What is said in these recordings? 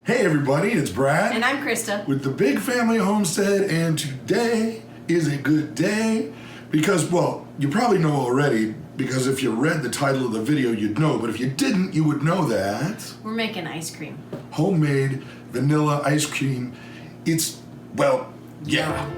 Hey everybody, it's Brad. And I'm Krista. With the Big Family Homestead, and today is a good day because, well, you probably know already because if you read the title of the video, you'd know, but if you didn't, you would know that. We're making ice cream. Homemade vanilla ice cream. It's, well, yeah.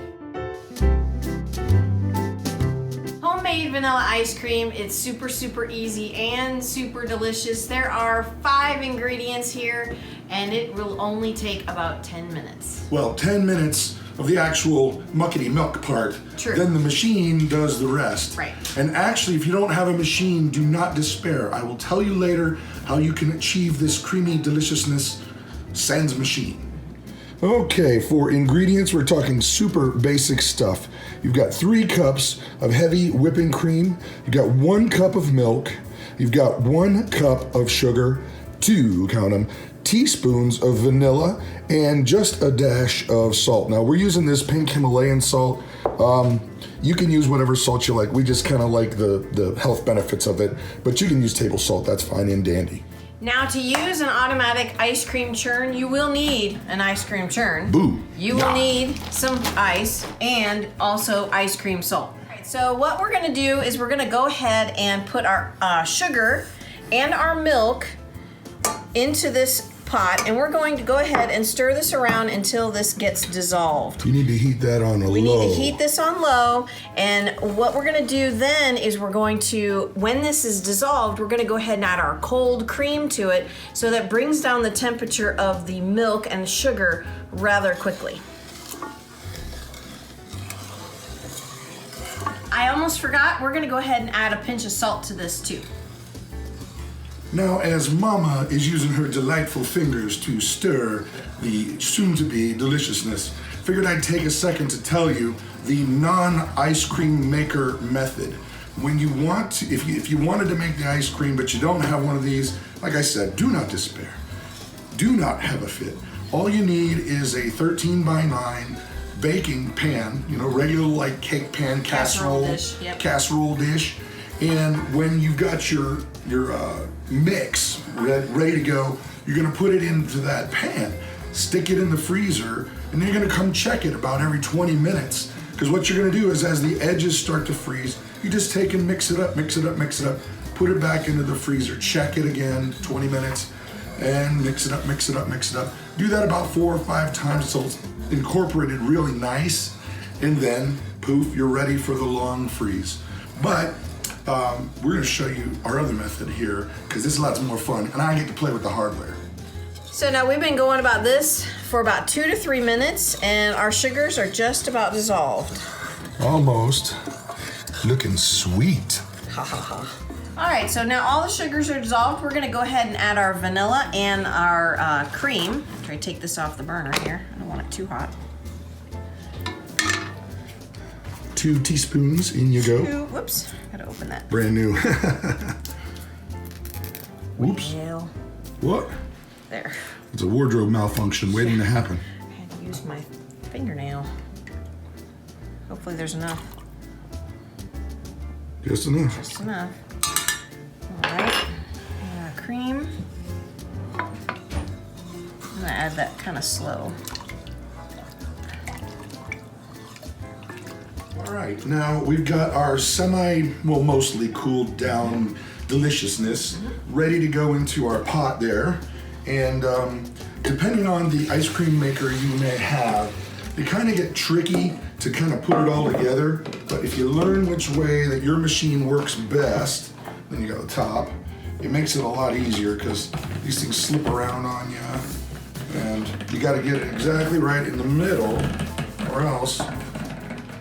Homemade vanilla ice cream. It's super easy and super delicious. There are 5 ingredients here and it will only take about 10 minutes. Well, 10 minutes of the actual muckety milk part. True. Then the machine does the rest. Right. And actually, if you don't have a machine, do not despair. I will tell you later how you can achieve this creamy deliciousness sans machine. Okay, for ingredients, we're talking super basic stuff. You've got 3 cups of heavy whipping cream. You've got 1 cup of milk. You've got 1 cup of sugar, 2, count them, teaspoons of vanilla, and just a dash of salt. Now, we're using this pink Himalayan salt. You can use whatever salt you like. We just kind of like the health benefits of it, but you can use table salt. That's fine and dandy. Now, to use an automatic ice cream churn, you will need an ice cream churn. Boo. You will need some ice and also ice cream salt. Alright, so what we're gonna do is we're gonna go ahead and put our sugar and our milk into this pot, and we're going to go ahead and stir this around until this gets dissolved. You need to heat that on a low. We need to heat this on low, and what we're gonna do then is we're going to, when this is dissolved, we're gonna go ahead and add our cold cream to it, so that brings down the temperature of the milk and sugar rather quickly. I almost forgot, we're gonna go ahead and add a pinch of salt to this too. Now, as Mama is using her delightful fingers to stir the soon-to-be deliciousness, figured I'd take a second to tell you the non-ice cream maker method. When you want to, if you wanted to make the ice cream but you don't have one of these, like I said, do not despair. Do not have a fit. All you need is a 13 by 9 baking pan, you know, regular like cake pan, casserole dish. Yep. Casserole dish. And when you've got your mix ready to go, you're gonna put it into that pan, stick it in the freezer, and then you're gonna come check it about every 20 minutes. Because what you're gonna do is as the edges start to freeze, you just take and mix it up, put it back into the freezer, check it again, 20 minutes, and mix it up. Do that about 4 or 5 times so it's incorporated really nice, and then poof, you're ready for the long freeze. But we're going to show you our other method here because this is lots more fun and I get to play with the hardware. So now we've been going about this for about 2 to 3 minutes and our sugars are just about dissolved. Almost. Looking sweet. Ha ha ha. All right, so now all the sugars are dissolved. We're going to go ahead and add our vanilla and our cream. Try to take this off the burner here. I don't want it too hot. 2 teaspoons, in you go. Whoops, gotta open that. Brand new. Whoops. Well, What? there. It's a wardrobe malfunction waiting to happen. I had to use my fingernail. Hopefully there's enough. Just enough. Just enough. All right, cream. I'm gonna add that kind of slow. All right, now we've got our mostly cooled down deliciousness ready to go into our pot there. And depending on the ice cream maker you may have, they kind of get tricky to kind of put it all together. But if you learn which way that your machine works best, then you got the top, it makes it a lot easier because these things slip around on you. And you got to get it exactly right in the middle or else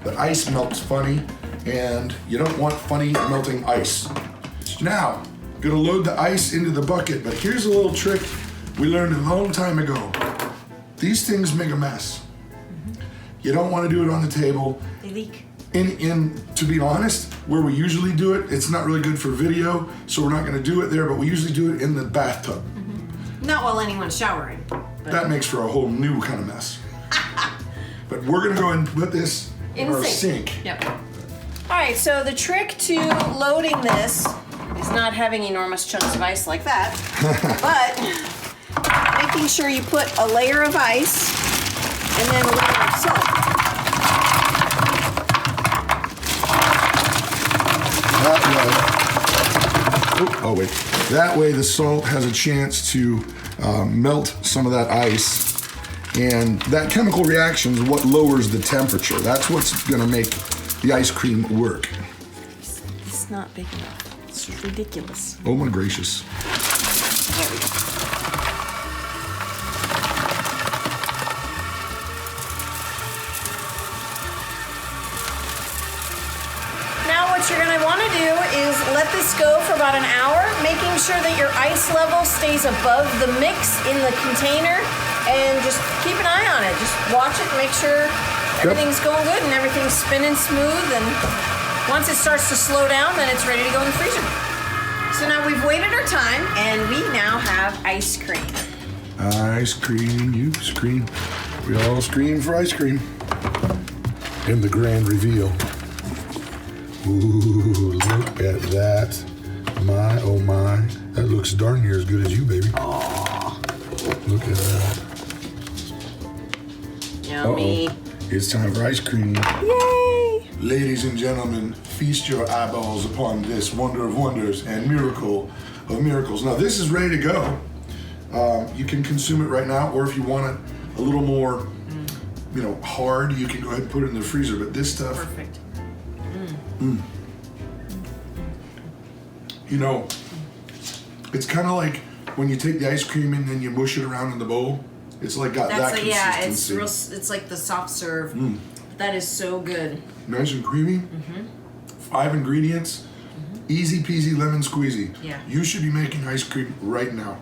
the ice melts funny, and you don't want funny melting ice. Now, gonna load the ice into the bucket, but here's a little trick we learned a long time ago. These things make a mess. You don't want to do it on the table. They leak. To be honest, where we usually do it, it's not really good for video, so we're not gonna do it there, but we usually do it in the bathtub. Not while anyone's showering. That makes for a whole new kind of mess. But we're gonna go ahead and put this in our sink. Yep. All right, so the trick to loading this is not having enormous chunks of ice like that, but making sure you put a layer of ice and then a layer of salt. That way the salt has a chance to melt some of that ice, and that chemical reaction is what lowers the temperature. That's what's going to make the ice cream work. It's not big enough. It's ridiculous. Oh my gracious. There we go. Now what you're going to want to do is let this go for about an hour, making sure that your ice level stays above the mix in the container, and just keep an eye on it. Just watch it, make sure everything's going good and everything's spinning smooth, and once it starts to slow down, then it's ready to go in the freezer. So now we've waited our time, and we now have ice cream. Ice cream, you scream. We all scream for ice cream. And the grand reveal. Ooh, look at that. My, oh my. That looks darn near as good as you, baby. Aww. Look at that. Yummy. It's time for ice cream. Yay! Ladies and gentlemen, feast your eyeballs upon this wonder of wonders and miracle of miracles. Now, this is ready to go. You can consume it right now, or if you want it a little more, hard, you can go ahead and put it in the freezer. But this stuff, Perfect. It's kind of like when you take the ice cream and then you mush it around in the bowl. It's like got that consistency. Yeah, it's real. It's like the soft serve. That is so good. Nice and creamy. 5 ingredients. Easy peasy lemon squeezy. Yeah. You should be making ice cream right now.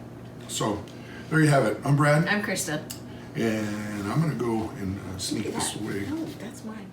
So there you have it. I'm Brad. I'm Christa. And I'm gonna go and sneak this away. Oh, that's mine.